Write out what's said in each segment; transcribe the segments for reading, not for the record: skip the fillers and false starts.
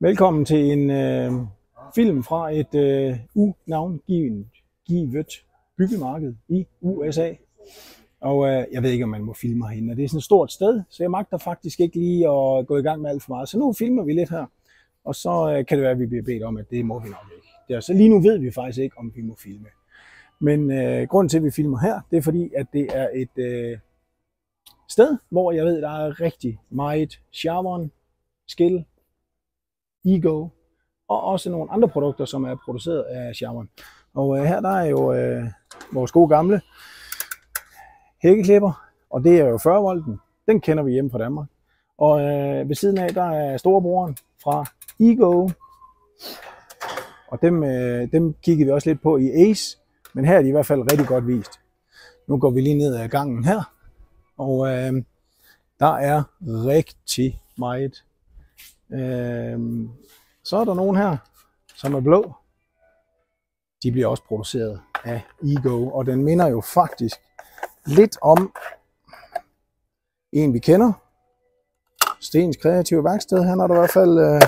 Velkommen til en film fra et unavngivet byggemarked i USA. Og jeg ved ikke, om man må filme herinde. Det er sådan et stort sted, så jeg magter faktisk ikke lige at gå i gang med alt for meget. Så nu filmer vi lidt her, og så kan det være, at vi bliver bedt om, at det må vi nok ikke. Så lige nu ved vi faktisk ikke, om vi må filme. Men grunden til, at vi filmer her, det er fordi, at det er et sted, hvor jeg ved, der er rigtig meget Chevron, Skil, Ego og også nogle andre produkter, som er produceret af Chevron. Og her der er jo vores gode gamle hækkeklipper, og det er jo 40 volten. Den kender vi hjemme fra Danmark. Og ved siden af, der er storebroren fra Ego. Og dem kiggede vi også lidt på i Ace, men her er de i hvert fald rigtig godt vist. Nu går vi lige ned ad gangen her, og der er rigtig meget. Så er der nogen her, som er blå. De bliver også produceret af Ego, og den minder jo faktisk lidt om en, vi kender. Stens Kreative Værksted. Han har der i hvert fald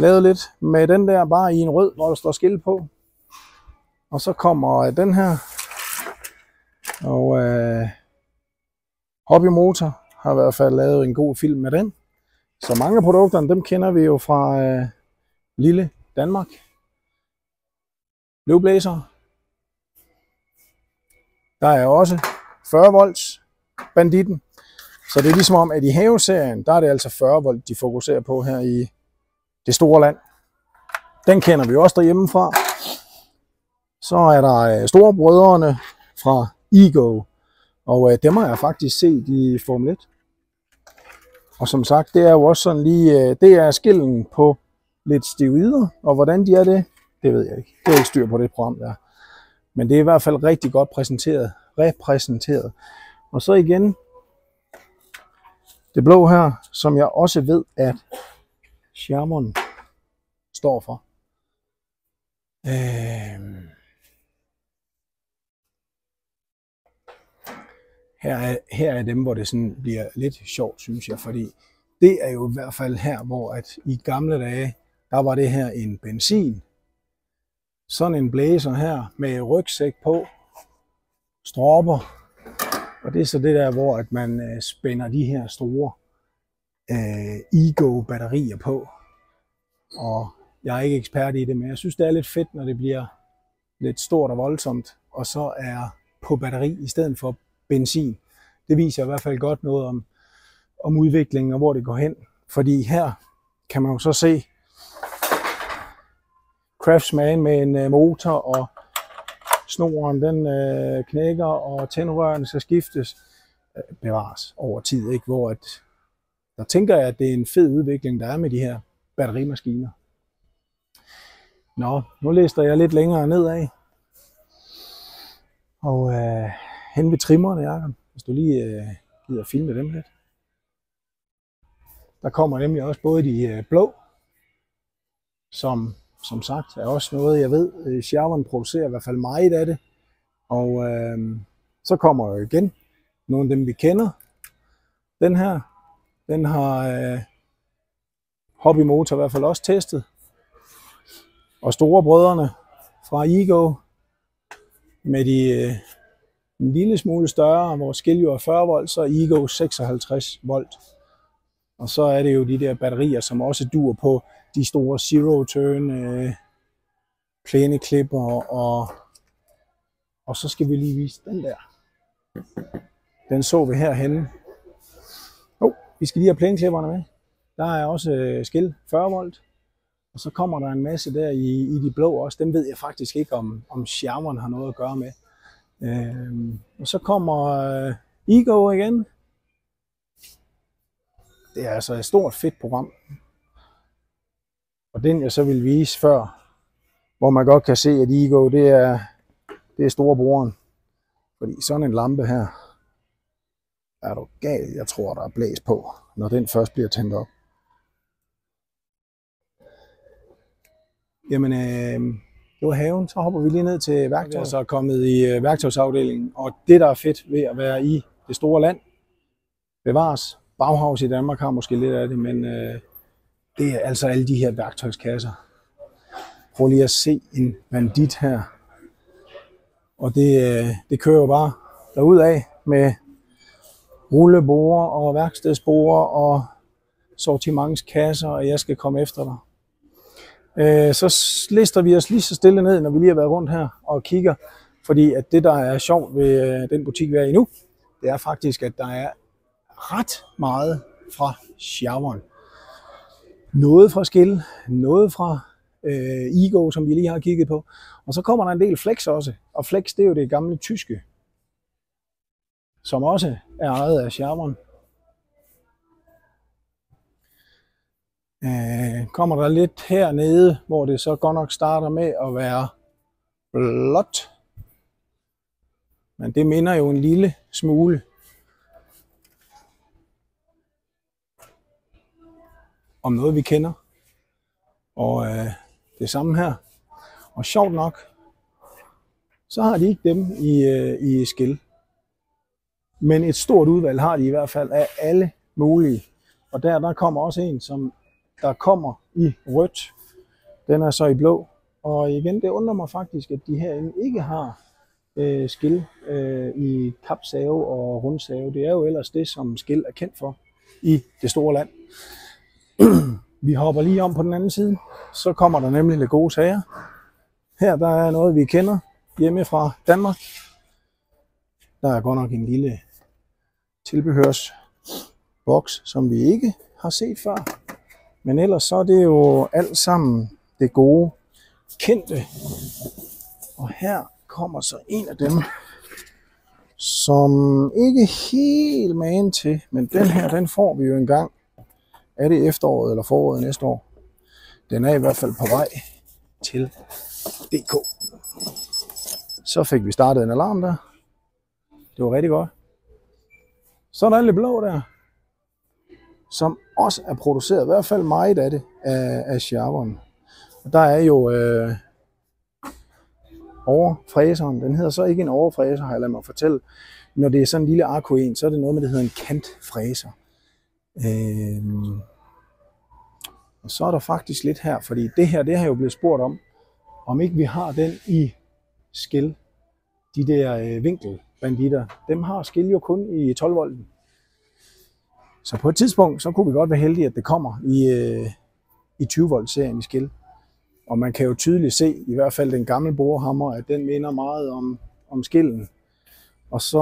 lavet lidt med den der, bare i en rød, hvor der står skilt på. Og så kommer den her. Og Hobby Motor har i hvert fald lavet en god film med den. Så mange af produkterne, dem kender vi jo fra lille Danmark. Blue Blazer. Der er også 40 volts banditten. Så det er ligesom om, at i haveserien, der er det altså 40 volt, de fokuserer på her i det store land. Den kender vi også derhjemmefra. Så er der storebrødrene fra Ego. Og dem har jeg faktisk set i Formel 1. Og som sagt, det er jo også sådan lige, det er skillen på lidt steroider, og hvordan de er det, det ved jeg ikke. Det er ikke styr på det program der. Men det er i hvert fald rigtig godt repræsenteret. Og så igen, det blå her, som jeg også ved, at Chevron står for. Her er dem, hvor det sådan bliver lidt sjovt, synes jeg, fordi det er jo i hvert fald her, hvor at i gamle dage, der var det her en benzin. Sådan en blæser her med rygsæk på, stropper, og det er så det der, hvor at man spænder de her store Ego batterier på. Og jeg er ikke ekspert i det, men jeg synes, det er lidt fedt, når det bliver lidt stort og voldsomt, og så er på batteri i stedet for benzin. Det viser i hvert fald godt noget om udviklingen og hvor det går hen. Fordi her kan man jo så se Craftsman med en motor, og snoren den knækker, og tændrørene skal skiftes, bevares over tid, ikke? Hvor at, der tænker jeg, at det er en fed udvikling, der er med de her batterimaskiner. Nå, nu lister jeg lidt længere nedad. Og hen ved trimmerne, Jacob, hvis du lige gider filme dem lidt. Der kommer nemlig også både de blå, som sagt er også noget, jeg ved, Chevron producerer i hvert fald meget af det. Og så kommer jo igen nogle af dem, vi kender. Den her, den har Hobby Motor i hvert fald også testet. Og storebrødrene fra Ego med de en lille smule større, hvor Skil jo er 40 volt, så Ego 56 volt. Og så er det jo de der batterier, som også duer på de store zero turn plæneklipper, og så skal vi lige vise den der. Den så vi herhenne. Vi skal lige have plæneklipperne med. Der er også Skil 40 volt. Og så kommer der en masse der i de blå også. Dem ved jeg faktisk ikke, om Chevron har noget at gøre med. Og så kommer Ego igen. Det er altså et stort fedt program. Og den jeg så vil vise før, hvor man godt kan se, at Ego det er storebroren. Fordi sådan en lampe her, er du gal, jeg tror der er blæs på, når den først bliver tændt op. Jamen, det var haven, så hopper vi lige ned til værktøj. Jeg er så kommet i værktøjsafdelingen, og det der er fedt ved at være i det store land, bevares. Bauhaus i Danmark har måske lidt af det, men det er altså alle de her værktøjskasser. Prøv lige at se en bandit her. Og det kører jo bare derudad med rullebore og værkstedsbore og sortimentskasser, og jeg skal komme efter dig. Så lister vi os lige så stille ned, når vi lige har været rundt her og kigger. Fordi at det, der er sjovt ved den butik, vi er i nu, det er faktisk, at der er ret meget fra Xiaowan. Noget fra Skill, noget fra Ego, som vi lige har kigget på. Og så kommer der en del Flex også. Og Flex, det er jo det gamle tyske, som også er ejet af Xiaowan. Kommer der lidt hernede, hvor det så godt nok starter med at være blåt. Men det minder jo en lille smule om noget, vi kender. Og det samme her. Og sjovt nok, så har de ikke dem i Skill. Men et stort udvalg har de i hvert fald af alle mulige. Og der kommer også en, som der kommer i rødt. Den er så i blå. Og igen, det undrer mig faktisk, at de herinde ikke har Skill i kapsave og rundsave. Det er jo ellers det, som Skill er kendt for i det store land. Vi hopper lige om på den anden side. Så kommer der nemlig lidt gode sager. Her der er noget, vi kender hjemme fra Danmark. Der er godt nok en lille tilbehørsboks, som vi ikke har set før. Men ellers så er det jo alt sammen det gode, kendte. Og her kommer så en af dem, som ikke helt magen til, men den her, den får vi jo engang. Er det efteråret eller foråret næste år? Den er i hvert fald på vej til DK. Så fik vi startet en alarm der. Det var rigtig godt. Så er der alle blå der, som også er produceret, i hvert fald meget af det, af Xiaowan. Og der er jo overfræseren. Den hedder så ikke en overfræser, har jeg ladet mig fortælle. Når det er sådan en lille Arco 1, så er det noget med, det hedder en kantfræser. Og så er der faktisk lidt her, fordi det her, det har jo blevet spurgt om ikke vi har den i Skill. De der vinkelbanditter, dem har Skill jo kun i 12 volten. Så på et tidspunkt, så kunne vi godt være heldige, at det kommer i 20 volt serien i Skill. Og man kan jo tydeligt se, i hvert fald den gamle borehammer, at den minder meget om Skillen. Og så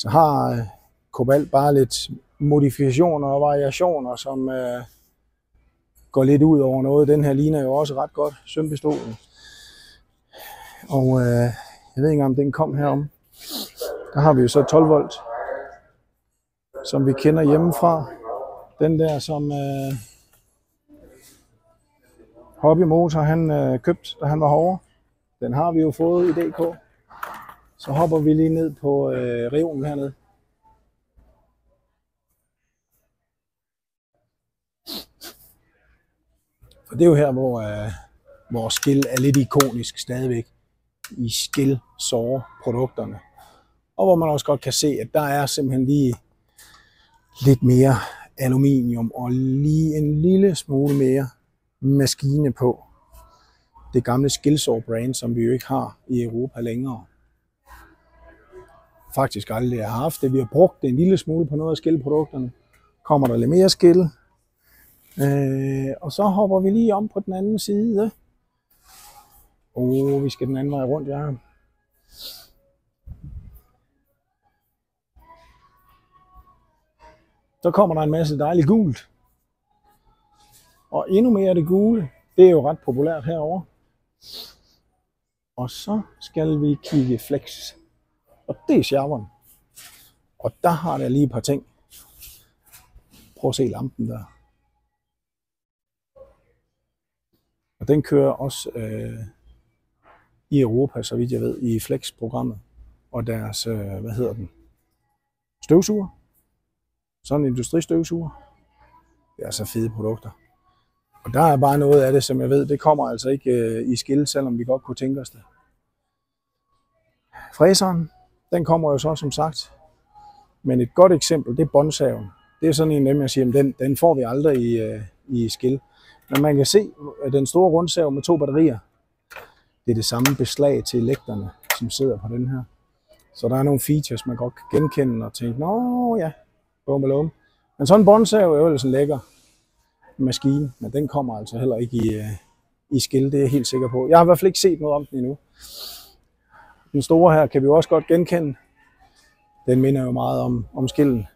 har Cobalt bare lidt modifikationer og variationer, som går lidt ud over noget. Den her ligner jo også ret godt sømpistolen. Og jeg ved ikke om den kom herom. Der har vi jo så 12 volt, som vi kender hjemmefra. Den der, som Hobbymotor han købte, da han var herovre. Den har vi jo fået i DK. Så hopper vi lige ned på reolen hernede. For det er jo her, hvor Skill er lidt ikonisk stadigvæk i Skill produkterne. Og hvor man også godt kan se, at der er simpelthen lige lidt mere aluminium og lige en lille smule mere maskine på det gamle Skillsaw brand, som vi jo ikke har i Europa længere. Faktisk aldrig har haft det. Vi har brugt det en lille smule på noget af Skill-produkterne. Kommer der lidt mere Skill. Og så hopper vi lige om på den anden side. Vi skal den anden vej rundt, ja. Så kommer der en masse dejligt gult. Og endnu mere af det gule, det er jo ret populært herovre. Og så skal vi kigge Flex. Og det er Xiaowan. Og der har der lige et par ting. Prøv at se lampen der. Og den kører også i Europa, så vidt jeg ved, i Flex-programmet. Og deres, støvsuger. Sådan en industristøvsuger. Det er så fede produkter. Og der er bare noget af det, som jeg ved, det kommer altså ikke i Skill, selvom vi godt kunne tænke os det. Fræseren, den kommer jo så som sagt. Men et godt eksempel, det er båndsaven. Det er sådan en af dem, jeg siger, den får vi aldrig i skill. Men man kan se, at den store rundsav med 2 batterier, det er det samme beslag til lægterne, som sidder på den her. Så der er nogle features, man godt kan genkende og tænke, nå ja, bum. Men sådan en båndsav er jo ellers en lækker maskine, men den kommer altså heller ikke i skill, det er jeg helt sikker på. Jeg har i hvert fald ikke set noget om den endnu. Den store her kan vi jo også godt genkende. Den minder jo meget om skillen.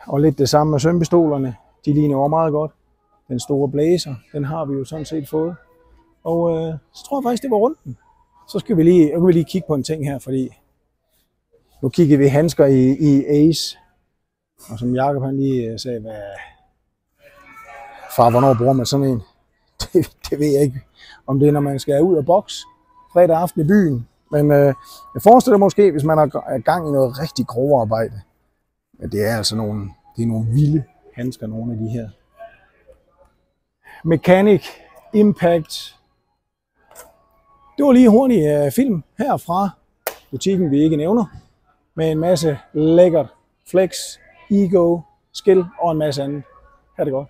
Og lidt det samme med sømpistolerne. De ligner jo meget godt. Den store blæser, den har vi jo sådan set fået. Og så tror jeg faktisk, det var runden. Så skal vi lige kigge på en ting her, fordi nu kigger vi handsker i Ace. Og som Jakob han lige sagde, far, hvornår bruger man sådan en? Det ved jeg ikke, om det er, når man skal ud af boks fredag aften i byen. Men jeg forestiller måske, hvis man er gang i noget rigtig grove arbejde. Men det er altså nogle vilde handsker, nogle af de her. Mechanic Impact. Det var lige hurtig film her fra butikken, vi ikke nævner. Med en masse lækkert flex, ego, skill og en masse andet. Ha' det godt.